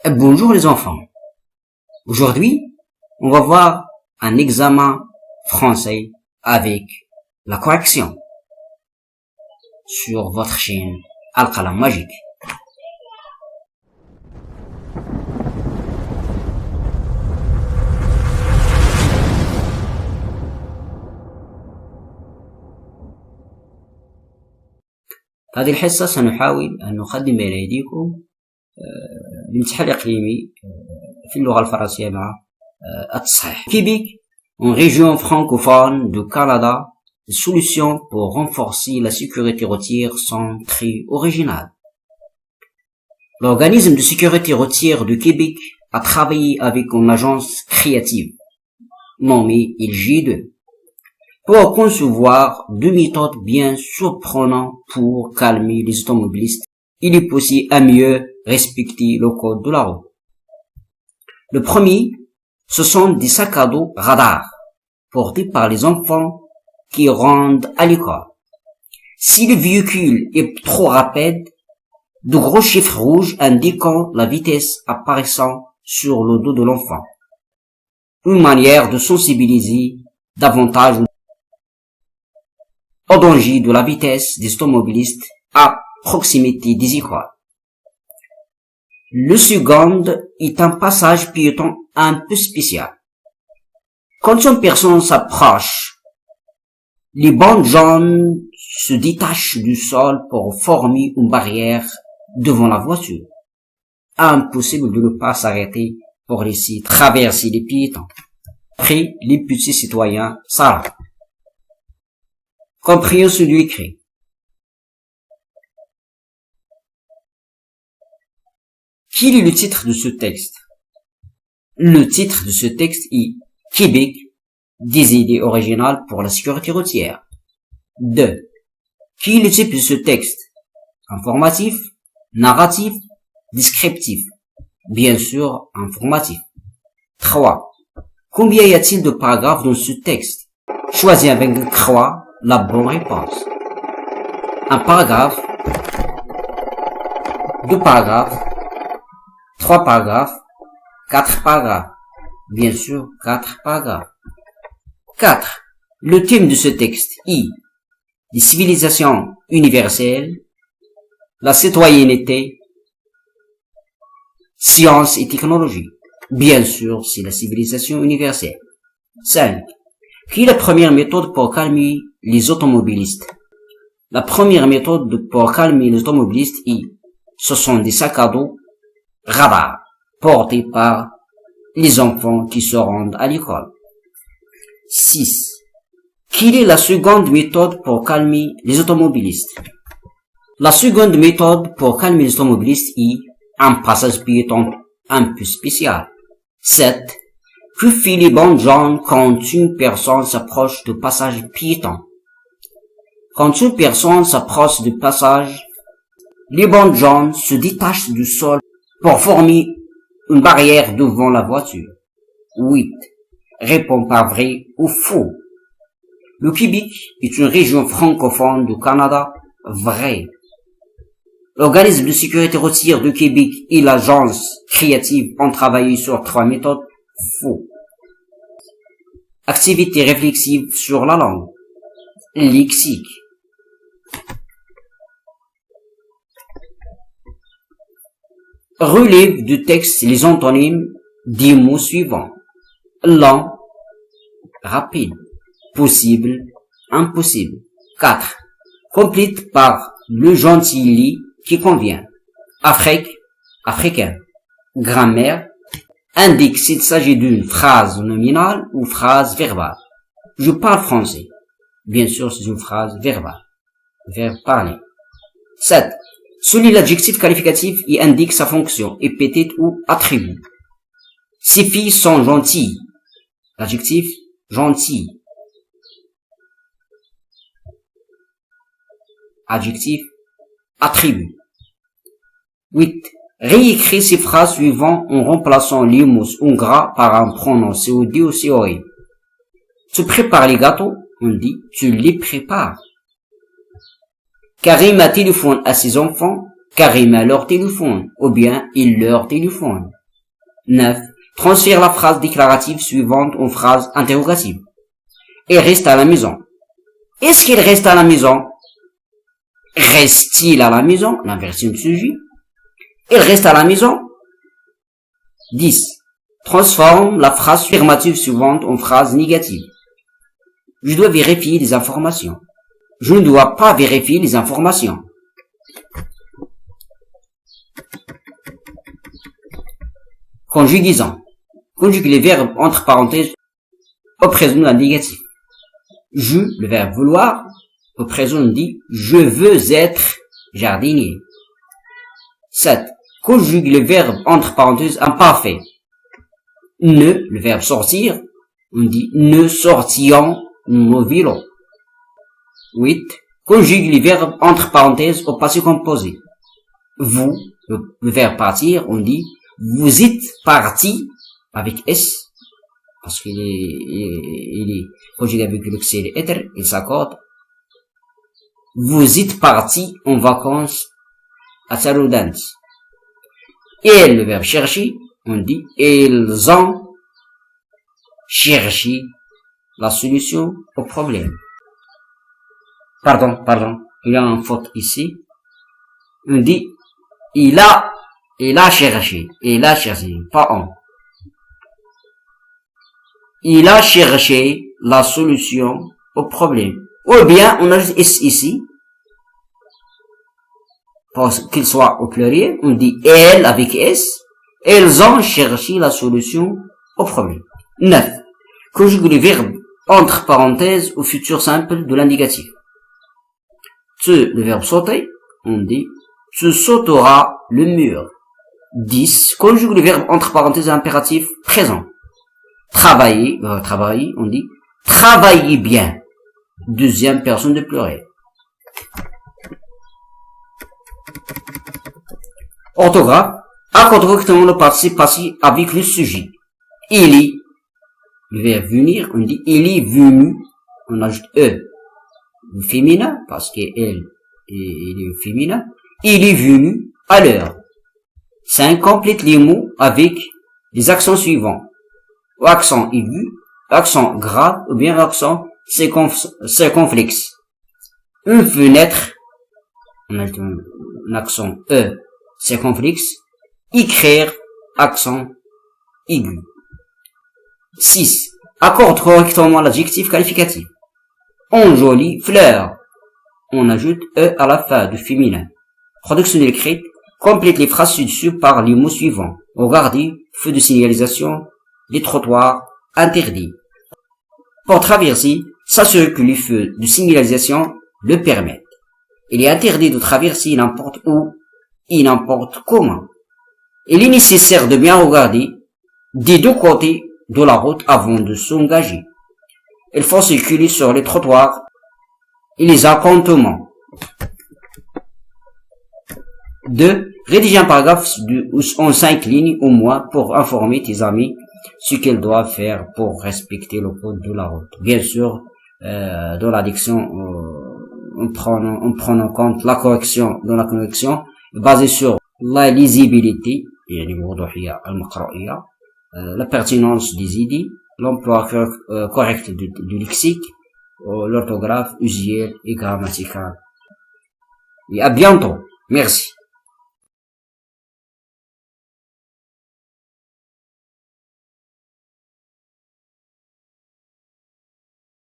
Bonjour les enfants. Aujourd'hui, on va voir un examen français avec la correction sur votre chaîne Al-Qalam Magique. هذه الحصة سنحاول أن نقدم بين أيديكم الامتحان الإقليمي في اللغة الفرنسية مع التصحيح. Québec, une région francophone du Canada, des solutions pour renforcer la sécurité routière sont très originales. L'organisme de sécurité routière de Québec a travaillé avec une agence créative nommée LG2 pour concevoir deux méthodes bien surprenantes pour calmer les automobilistes et les pousser à mieux respecter le code de la route. Le premier, ce sont des sacs à dos radars portés par les enfants qui rendent à l'école. Si le véhicule est trop rapide, de gros chiffres rouges indiquant la vitesse apparaissant sur le dos de l'enfant. Une manière de sensibiliser davantage au danger de la vitesse des automobilistes à proximité des écoles. Le second est un passage piéton un peu spécial. Quand une personne s'approche, les bandes jaunes se détachent du sol pour former une barrière devant la voiture. Impossible de ne pas s'arrêter pour laisser traverser les piétons. Après, les petits citoyens s'arrêtent. Compréhension du écrit. Quel est le titre de ce texte? Le titre de ce texte est Québec, des idées originales pour la sécurité routière. 2. Quel est le type de ce texte? Informatif, narratif, descriptif. Bien sûr, informatif. 3. Combien y a-t-il de paragraphes dans ce texte? Choisis avec croix la bonne réponse. Un paragraphe, deux paragraphes, trois paragraphes, quatre paragraphes. Bien sûr, quatre paragraphes. 4. Le thème de ce texte est les civilisations universelles, la citoyenneté, science et technologie. Bien sûr, c'est la civilisation universelle. 5. Quelle est la première méthode pour calmer les automobilistes? La première méthode pour calmer les automobilistes ce sont des sacs à dos radars portés par les enfants qui se rendent à l'école. 6. Quelle est la seconde méthode pour calmer les automobilistes? La seconde méthode pour calmer les automobilistes est un passage piéton un peu spécial. 7. Que fait les bandes jaunes quand une personne s'approche du passage piéton? Quand une personne s'approche du passage, les bandes jaunes se détachent du sol pour former une barrière devant la voiture. 8. Réponds par vrai ou faux. Le Québec est une région francophone du Canada. Vrai. L'organisme de sécurité routière de Québec et l'agence créative ont travaillé sur 3 méthodes. Faux. Activité réflexive sur la langue. Lexique. Relève du texte les antonymes des mots suivants. Lent, rapide, possible, impossible. 4. Complète par le gentilé qui convient. Afrique, africain. Grammaire, indique s'il s'agit d'une phrase nominale ou phrase verbale. Je parle français. Bien sûr, c'est une phrase verbale. Verbe parler. 7. Souligne l'adjectif qualificatif et indique sa fonction, épithète ou attribut. Ces filles sont gentilles. L'adjectif gentil. Adjectif attribut. 8. Réécris ces phrases suivantes en remplaçant les mots en gras par un pronom COD ou COE. Tu prépares les gâteaux? On dit tu les prépares. Karim a téléphoné à ses enfants Karim a leur téléphone, ou bien il leur téléphone. 9. Transfère la phrase déclarative suivante en phrase interrogative. Il reste à la maison. Est-ce qu'il reste à la maison? Reste-t-il à la maison? L'inversion de sujet. Il reste à la maison. 10. Transforme la phrase affirmative suivante en phrase négative. Je dois vérifier les informations. Je ne dois pas vérifier les informations. Conjugaison. Conjugue les verbes entre parenthèses au présent de l'indicatif. Je, le verbe vouloir, au présent on dit je veux être jardinier. 7. Conjugue le verbe entre parenthèses imparfait. Ne, le verbe sortir, on dit ne sortions nos vélos. 8. Conjugue les verbes entre parenthèses au passé composé. Vous, le verbe partir, on dit vous êtes parti avec S, parce qu'il est conjugué avec le XL être, il s'accorde. Vous êtes parti en vacances à Saint-Laurent. Et le verbe chercher, on dit ils ont cherché la solution au problème. Pardon, il y a une faute ici. On dit il a cherché, pas on. Il a cherché la solution au problème. Ou bien, on ajoute S ici. Pour qu'il soit au pluriel, on dit elles avec S. Elles ont cherché la solution au problème. 9. Conjugue les verbes entre parenthèses au futur simple de l'indicatif. Le verbe sauter, on dit tu sauteras le mur. 10. Conjugue le verbe entre parenthèses impératif présent. Travailler, on dit travaillez bien. Deuxième personne de pluriel. Orthographe. Accorde correctement le participe passé avec le sujet. Il est, le verbe venir, on dit il est venu, on ajoute E. Le féminin, parce qu'elle est féminin. Il est venu à l'heure. 5. Complète les mots avec les accents suivants. Accent aigu, accent grave, ou bien accent circonflexe. Une fenêtre, on a un accent E, circonflexe. Écrire, accent aigu. 6. Accorde correctement l'adjectif qualificatif. En jolie fleur, on ajoute E à la fin du féminin. Production écrite, complète les phrases ci-dessus par les mots suivants. Regardez, feu de signalisation, les trottoirs, interdits. Pour traverser, s'assurer que les feux de signalisation le permettent. Il est interdit de traverser n'importe où et n'importe comment. Il est nécessaire de bien regarder des deux côtés de la route avant de s'engager. Il faut circuler sur les trottoirs et les accomptements. 2. Rédiger un paragraphe en 5 lignes au moins pour informer tes amis ce qu'ils doivent faire pour respecter le code de la route. Bien sûr, dans la diction, on prend en compte la correction dans la connexion basée sur la lisibilité, la pertinence des idées, l'emploi correct du lexique, l'orthographe usuelle et grammaticale. Et à bientôt. Merci.